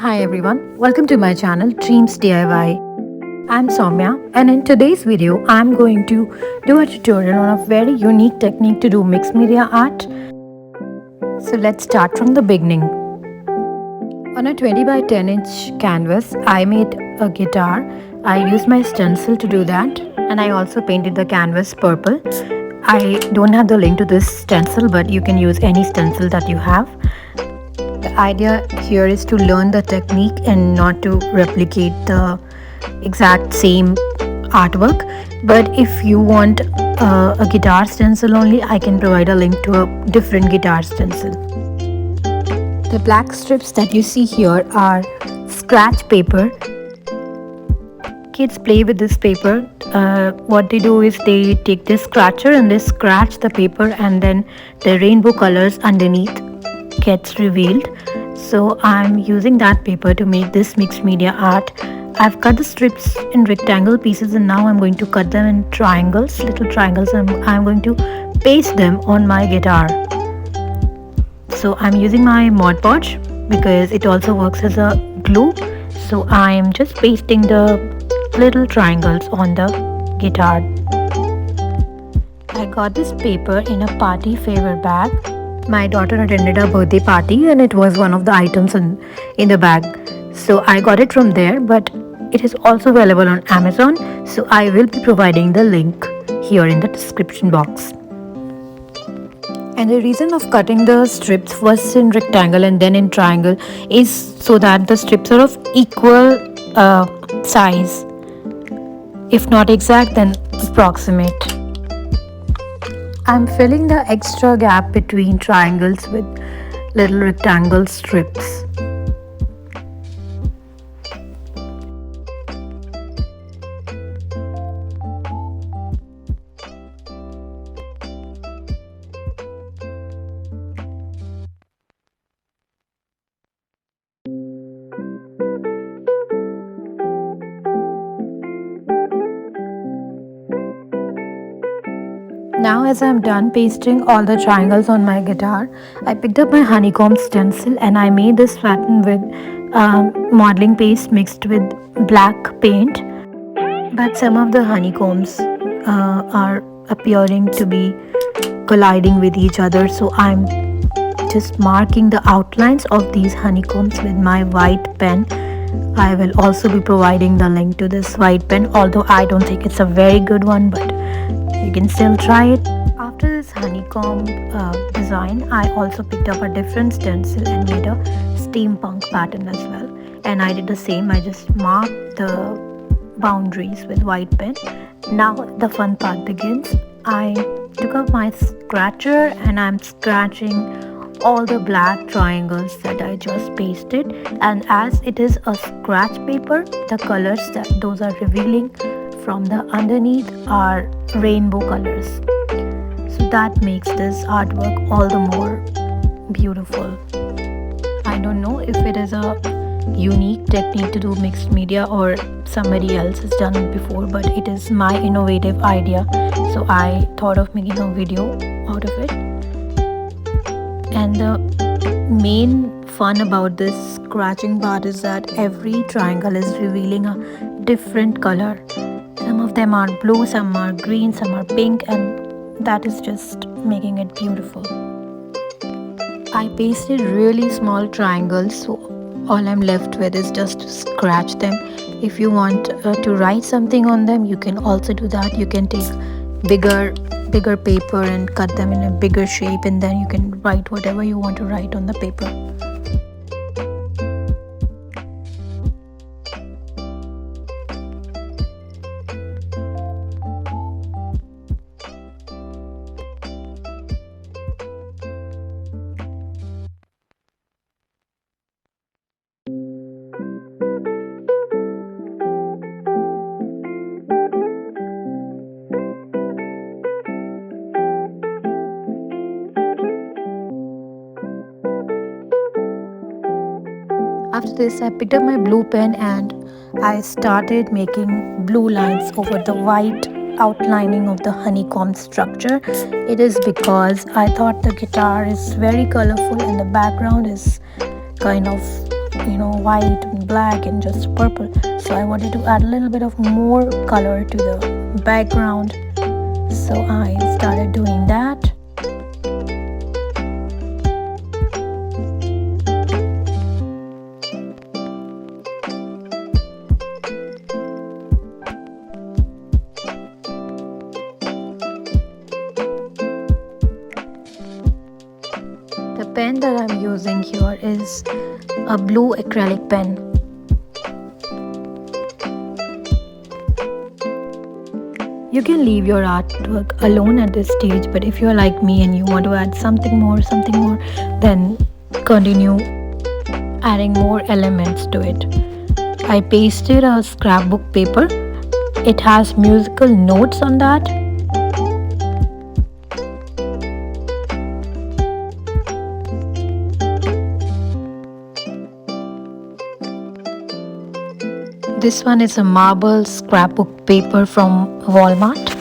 Hi everyone, welcome to my channel Dreams DIY. I'm Soumya, and in today's video I'm going to do a tutorial on a very unique technique to do mixed media art. So let's start from the beginning. On a 20 by 10 inch canvas I made a guitar. I used my stencil to do that, and I also painted the canvas purple. I don't have the link to this stencil, but you can use any stencil that you have. The idea here is to learn the technique and not to replicate the exact same artwork. But if you want a guitar stencil only, I can provide a link to a different guitar stencil. The black strips that you see here are scratch paper. Kids play with this paper. What they do is they take this scratcher and they scratch the paper, and then the rainbow colors underneath gets revealed. So I'm using that paper to make this mixed media art. I've cut the strips in rectangle pieces, and now I'm going to cut them in triangles, little triangles, and I'm going to paste them on my guitar. So I'm using my Mod Podge because it also works as a glue. So I'm just pasting the little triangles on the guitar. I got this paper in a party favor bag. My daughter attended a birthday party and it was one of the items in the bag. So I got it from there, but it is also available on Amazon. So I will be providing the link here in the description box. And the reason of cutting the strips first in rectangle and then in triangle is so that the strips are of equal size. If not exact, then approximate. I'm filling the extra gap between triangles with little rectangle strips. Now as I'm done pasting all the triangles on my guitar, I picked up my honeycomb stencil and I made this pattern with modeling paste mixed with black paint. But some of the honeycombs are appearing to be colliding with each other, so I'm just marking the outlines of these honeycombs with my white pen. I will also be providing the link to this white pen, although I don't think it's a very good one, but you can still try it. After this honeycomb design, I also picked up a different stencil and made a steampunk pattern as well. And I did the same. I just marked the boundaries with white pen. Now the fun part begins. I took up my scratcher and I'm scratching all the black triangles that I just pasted. And as it is a scratch paper, the colors that those are revealing from the underneath are rainbow colors. So that makes this artwork all the more beautiful. I don't know if it is a unique technique to do mixed media or somebody else has done it before, but it is my innovative idea. So I thought of making a video out of it. And the main fun about this scratching part is that every triangle is revealing a different color. Some of them are blue, some are green, some are pink, and that is just making it beautiful. I pasted really small triangles, so all I'm left with is just to scratch them. If you want to write something on them, you can also do that. You can take bigger paper and cut them in a bigger shape, and then you can write whatever you want to write on the paper. After this, I picked up my blue pen and I started making blue lines over the white outlining of the honeycomb structure. It is because I thought the guitar is very colorful and the background is kind of white and black and just purple. So I wanted to add a little bit of more color to the background, so I started doing that. The pen that I'm using here is a blue acrylic pen. You can leave your artwork alone at this stage, but if you're like me and you want to add something more, then continue adding more elements to it. I pasted a scrapbook paper. It has musical notes on that. This one is a marble scrapbook paper from Walmart.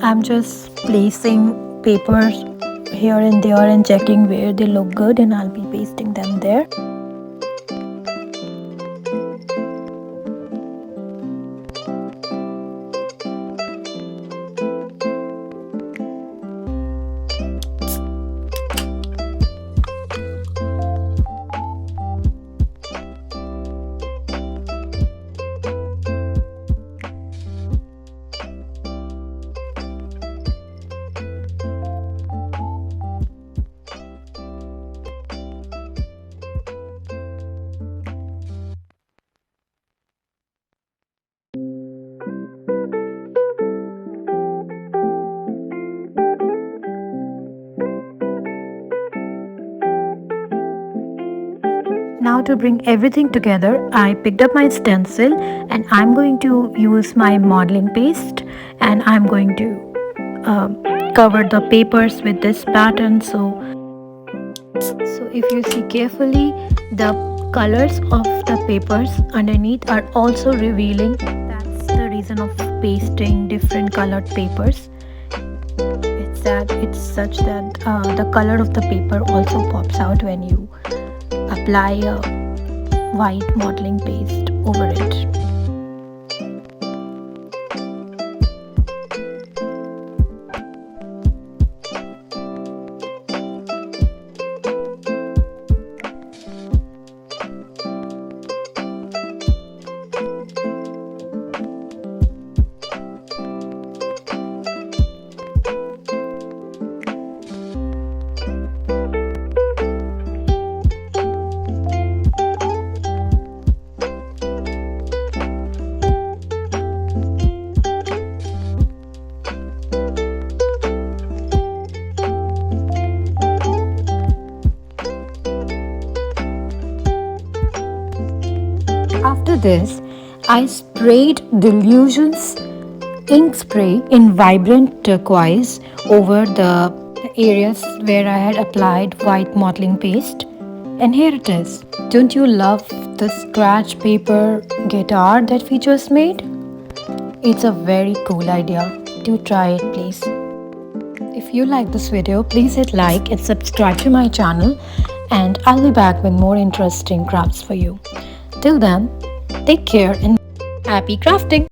I'm just placing papers here and there and checking where they look good, and I'll be pasting them there. Now to bring everything together, I picked up my stencil and I'm going to use my modeling paste, and I'm going to cover the papers with this pattern. So if you see carefully, the colors of the papers underneath are also revealing. That's the reason of pasting different colored papers. It's such that the color of the paper also pops out when you apply a white modeling paste over it. this, I sprayed Delusions ink spray in vibrant turquoise over the areas where I had applied white modeling paste. And here it is. Don't you love the scratch paper guitar that we just made? It's a very cool idea. Do try it, please. If you like this video, please hit like and subscribe to my channel, and I'll be back with more interesting crafts for you. Till then, take care and happy crafting!